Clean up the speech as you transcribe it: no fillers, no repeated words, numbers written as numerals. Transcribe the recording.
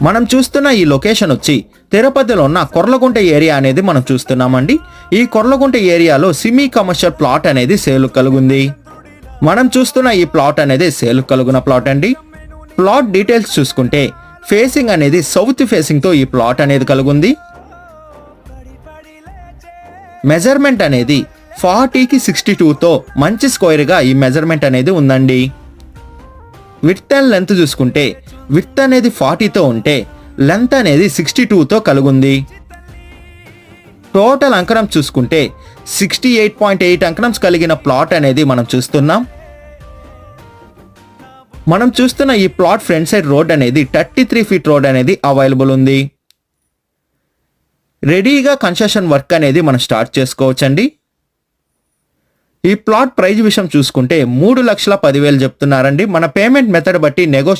మనం చూస్తున్న ఈ లొకేషన్ వచ్చి తిరుపతిలో ఉన్న కొర్లగుంట ఏరియా అనేది మనం చూస్తున్నామండి. ఈ కొర్లగుంట ఏరియాలో సెమీ కమర్షియల్ ప్లాట్ అనేది సేల్ కలుగుంది. మనం చూస్తున్న ఈ ప్లాట్ అనేది సేల్ కలుగున ప్లాట్ అండి. ప్లాట్ డీటెయిల్స్ చూసుకుంటే ఫేసింగ్ అనేది సౌత్ ఫేసింగ్ తో ఈ ప్లాట్ అనేది కలుగుంది. మెజర్మెంట్ అనేది 40కి 62తో మంచి స్క్వేర్గా ఈ మెజర్మెంట్ అనేది ఉందండి. విడ్త్ అండ్ లెంత్ చూసుకుంటే విడ్త్ అనేది 40తో ఉంటే లెంత్ అనేది 62తో కలుగుంది. టోటల్ అంకణం చూసుకుంటే 68.8 అంకణం కలిగిన ప్లాట్ అనేది మనం చూస్తున్నాం. మనం చూస్తున్న ఈ ప్లాట్ ఫ్రంట్ సైడ్ రోడ్ అనేది 33 ఫీట్ రోడ్ అనేది అవైలబుల్ ఉంది. రెడీగా కన్స్ట్రక్షన్ వర్క్ అనేది మనం స్టార్ట్ చేసుకోవచ్చండి. ఈ ప్లాట్ ప్రైస్ విషయం చూసుకుంటే 3,10,000 చెప్తున్నారండి. మన పేమెంట్ మెథడ్ బట్టి నెగోషియేట్